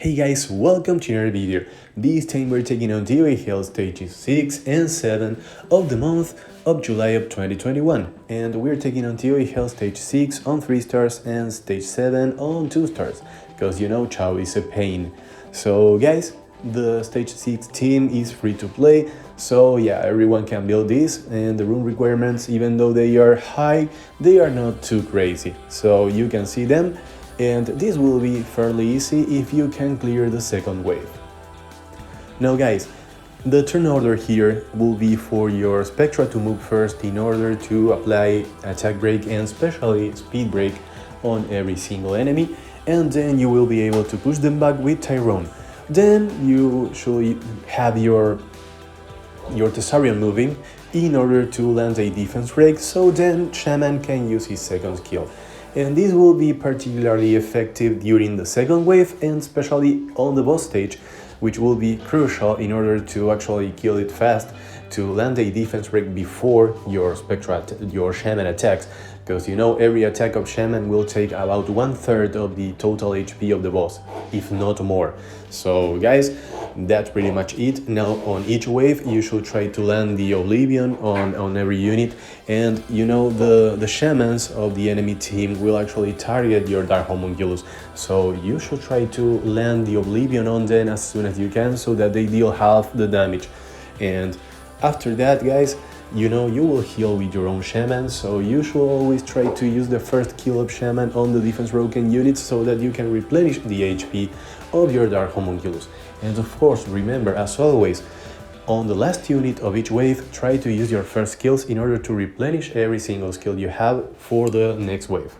Hey guys, welcome to another video. This time we're taking on DOA Hill stages 6 and 7 of the month of July of 2021. And we're taking on DOA Hill stage 6 on 3 stars and stage 7 on 2 stars. Because you know Chow is a pain. So guys, the stage 6 team is free to play. So yeah, everyone can build this, and the room requirements, even though they are high, they are not too crazy. So you can see them. And this will be fairly easy if you can clear the second wave. Now guys, the turn order here will be for your Spectra to move first in order to apply attack break and especially speed break on every single enemy, and then you will be able to push them back with Tyrone. Then you should have your Thessarian moving in order to land a defense break, so then Shaman can use his second skill. And this will be particularly effective during the second wave and especially on the boss stage, which will be crucial in order to actually kill it fast, to land a defense break before your Shaman attacks, because you know every attack of Shaman will take about 1/3 of the total HP of the boss, if not more. So guys, that's pretty much it. Now on each wave you should try to land the Oblivion on every unit, and you know the Shamans of the enemy team will actually target your Dark Homunculus, so you should try to land the Oblivion on them as soon as you can so that they deal half the damage. And after that guys, you know you will heal with your own Shaman, so you should always try to use the first kill of Shaman on the defense broken units so that you can replenish the HP of your Dark Homunculus. And of course, remember, as always, on the last unit of each wave, try to use your first skills in order to replenish every single skill you have for the next wave.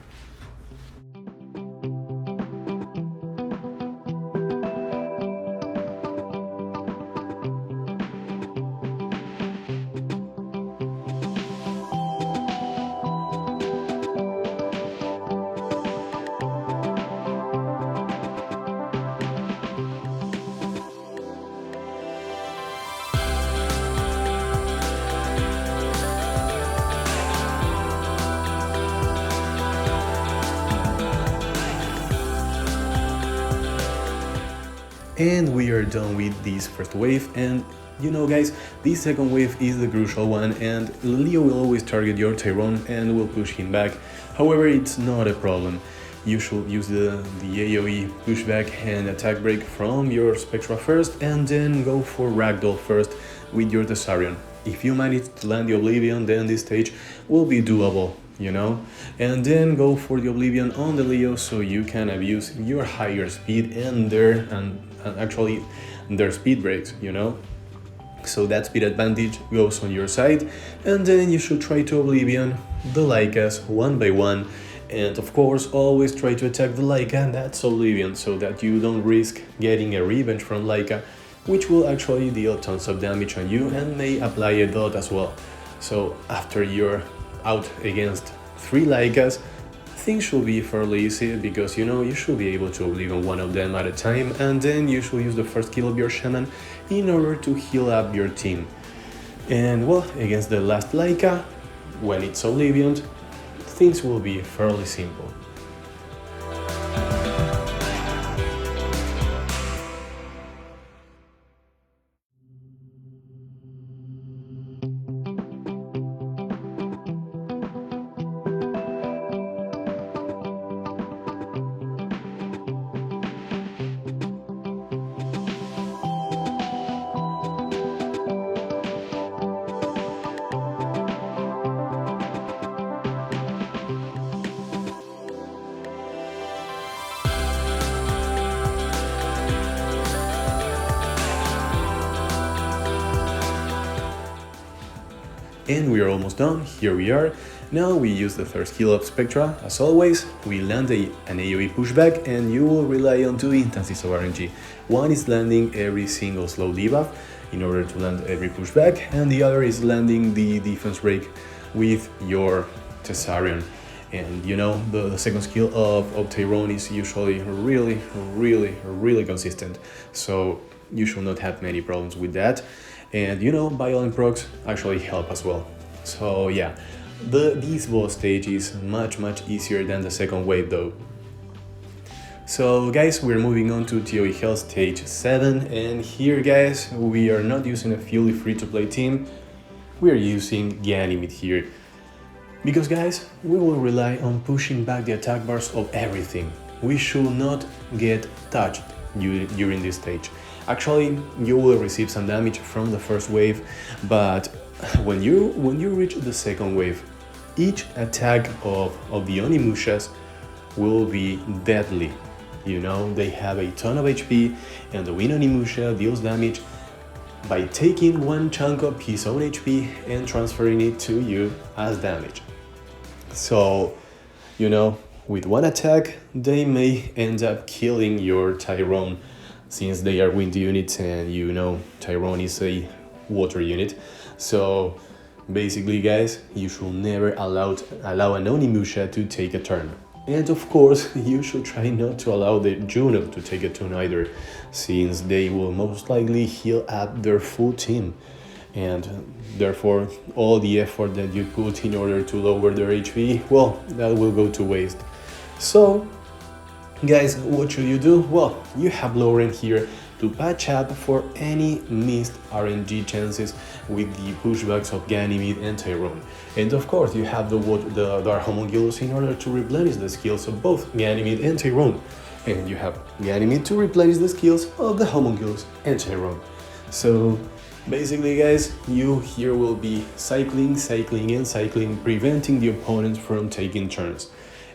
And we are done with this first wave, and you know guys, this second wave is the crucial one, and Leo will always target your Tyrone and will push him back. However, it's not a problem. You should use the AoE pushback and attack break from your Spectra first, and then go for Ragdoll first with your Thessarian. If you manage to land the Oblivion, then this stage will be doable, you know, and then go for the Oblivion on the Leo so you can abuse your higher speed and actually their speed breaks, you know, so that speed advantage goes on your side. And then you should try to Oblivion the Lycas one by one, and of course always try to attack the Lyca that's Oblivion so that you don't risk getting a revenge from Lyca, which will actually deal tons of damage on you and may apply a dot as well. So after you're out against 3 Lycas, things should be fairly easy, because you know you should be able to Oblivion one of them at a time, and then you should use the first kill of your Shaman in order to heal up your team. And well, against the last Lyca, when it's Oblivioned, things will be fairly simple. And we are almost done. Here we are. Now we use the third skill of Spectra. As always, we land an AoE pushback, and you will rely on 2 instances of RNG. One is landing every single slow debuff in order to land every pushback, and the other is landing the defense break with your Thessarian. And you know, the second skill of Tyrone is usually really consistent, so you should not have many problems with that. And you know, violent procs actually help as well. So yeah, this boss stage is much easier than the second wave though. So guys, we're moving on to TOE Health Stage 7, and here guys, we are not using a fully free-to-play team, we are using Ganymede here. Because guys, we will rely on pushing back the attack bars of everything. We should not get touched during this stage. Actually, you will receive some damage from the first wave, but when you reach the second wave, each attack of the Onimushas will be deadly. You know, they have a ton of HP, and the Wind Onimusha deals damage by taking one chunk of his own HP and transferring it to you as damage. So, you know, with one attack, they may end up killing your Tyrone, since they are wind units and you know Tyrone is a water unit. So basically guys, you should never allow an Onimusha to take a turn. And of course, you should try not to allow the Juno to take a turn either, since they will most likely heal up their full team. And therefore, all the effort that you put in order to lower their HP, well, that will go to waste. So, guys, what should you do? Well, you have Lauren here to patch up for any missed RNG chances with the pushbacks of Ganymede and Tyrone. And of course, you have the Dark Homunculus in order to replenish the skills of both Ganymede and Tyrone. And you have Ganymede to replenish the skills of the Homunculus and Tyrone. So basically guys, you here will be cycling, preventing the opponent from taking turns.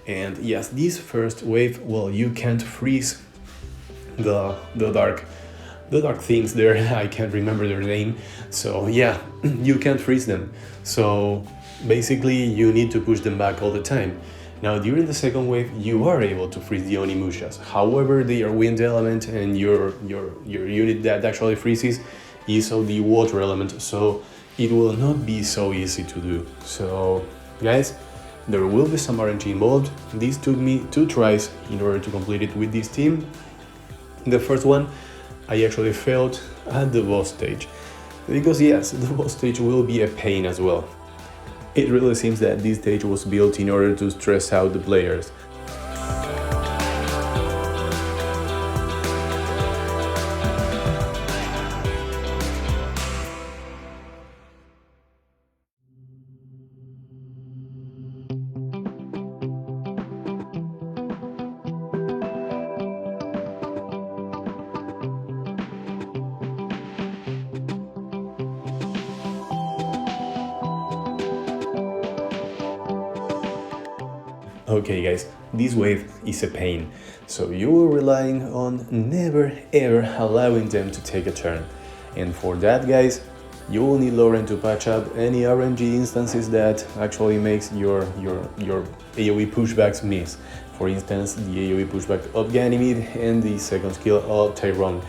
And yes, this first wave, well, you can't freeze the dark things there. I can't remember their name. So yeah, you can't freeze them. So basically you need to push them back all the time. Now during the second wave, you are able to freeze the Onimushas. However, they are wind element, and your unit that actually freezes is of the water element, so it will not be so easy to do. So guys, there will be some RNG involved. This took me 2 tries in order to complete it with this team. The first one, I actually failed at the boss stage, because yes, the boss stage will be a pain as well. It really seems that this stage was built in order to stress out the players. Okay guys, this wave is a pain, so you are relying on never ever allowing them to take a turn. And for that guys, you will need Lauren to patch up any RNG instances that actually makes your AoE pushbacks miss. For instance, the AoE pushback of Ganymede and the second skill of Tyrone.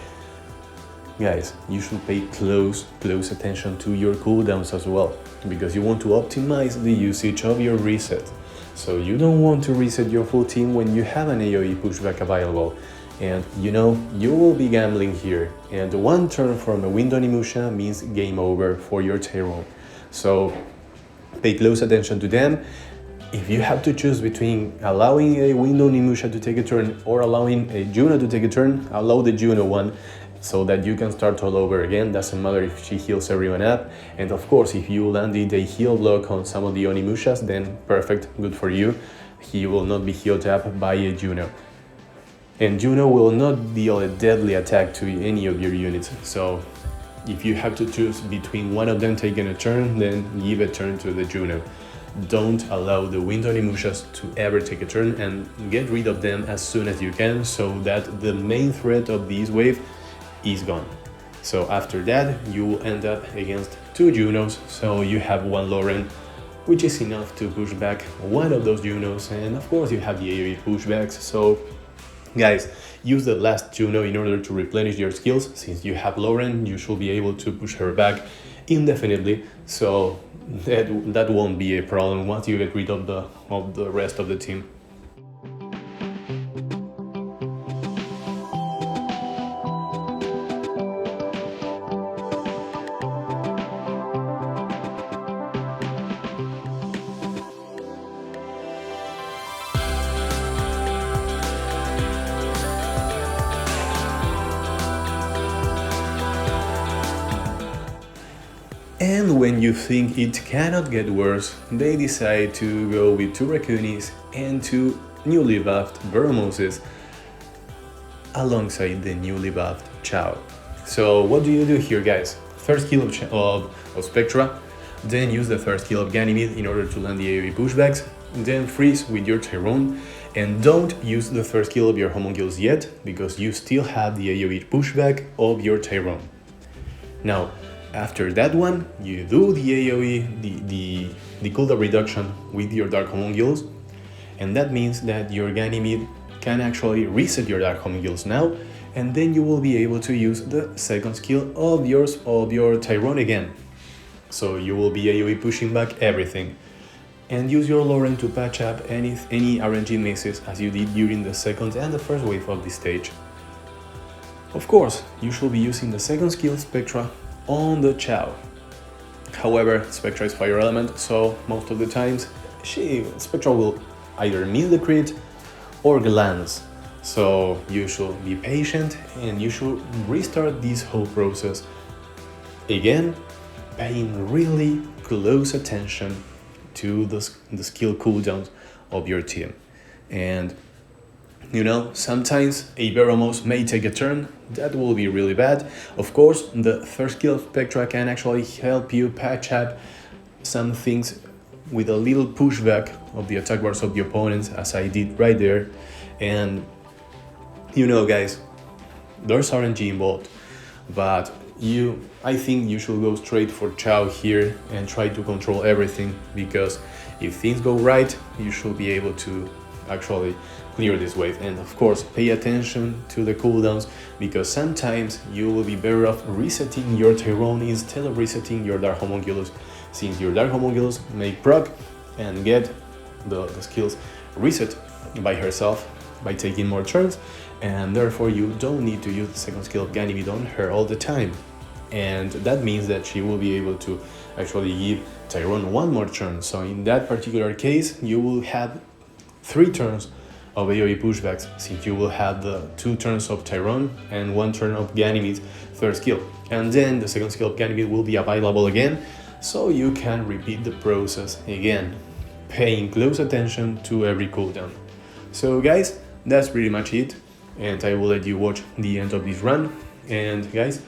Guys, you should pay close attention to your cooldowns as well, because you want to optimize the usage of your reset. So you don't want to reset your full team when you have an AoE pushback available. And you know, you will be gambling here, and one turn from a Wind Onimusha means game over for your Tyrone. So pay close attention to them. If you have to choose between allowing a Wind Onimusha to take a turn or allowing a Juno to take a turn, allow the Juno one, so that you can start all over again. Doesn't matter if she heals everyone up. And of course, if you landed a heal block on some of the Onimushas, then perfect, good for you. He will not be healed up by a Juno. And Juno will not deal a deadly attack to any of your units. So if you have to choose between one of them taking a turn, then give a turn to the Juno. Don't allow the Wind Onimushas to ever take a turn, and get rid of them as soon as you can, so that the main threat of this wave is gone. So after that, you will end up against 2 Junos, so you have 1 Lauren, which is enough to push back one of those Junos, and of course you have the AoE pushbacks. So guys, use the last Juno in order to replenish your skills. Since you have Lauren, you should be able to push her back indefinitely, so that won't be a problem once you get rid of the rest of the team. And when you think it cannot get worse, they decide to go with 2 Raccoonies and 2 newly buffed Veromoses alongside the newly buffed Chow. So what do you do here, guys? First skill of Spectra, then use the first skill of Ganymede in order to land the AoE pushbacks, then freeze with your Tyrone, and don't use the first skill of your Homunculus yet, because you still have the AoE pushback of your Tyrone. Now, after that one, you do the AoE, the cooldown reduction with your Dark Homunculus, and that means that your Ganymede can actually reset your Dark Homunculus now, and then you will be able to use the second skill of your Tyrone again. So you will be AoE pushing back everything. And use your Lauren to patch up any RNG misses as you did during the second and the first wave of this stage. Of course, you should be using the second skill Spectra on the Chow. However, Spectra is fire element, so most of the times Spectra will either miss the crit or glance. So you should be patient and you should restart this whole process again, paying really close attention to the skill cooldowns of your team. And you know, sometimes a Veromos may take a turn, that will be really bad. Of course, the first skill of Spectra can actually help you patch up some things with a little pushback of the attack bars of the opponents, as I did right there. And you know, guys, there's RNG involved, but I think you should go straight for Chow here and try to control everything, because if things go right, you should be able to actually clear this wave. And of course, pay attention to the cooldowns, because sometimes you will be better off resetting your Tyrone instead of resetting your Dark Homunculus, since your Dark Homunculus may proc and get the skills reset by herself by taking more turns, and therefore you don't need to use the second skill of Ganymede on her all the time. And that means that she will be able to actually give Tyrone one more turn. So in that particular case, you will have 3 turns of AoE pushbacks, since you will have the 2 turns of Tyrone and 1 turn of Ganymede's third skill. And then the second skill of Ganymede will be available again, so you can repeat the process again, paying close attention to every cooldown. So guys, that's pretty much it, and I will let you watch the end of this run. And guys,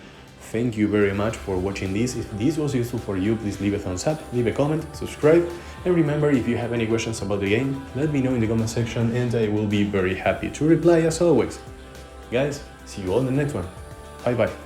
thank you very much for watching this. If this was useful for you, please leave a thumbs up, leave a comment, subscribe, and remember, if you have any questions about the game, let me know in the comment section and I will be very happy to reply as always. Guys, see you all in the next one. Bye bye.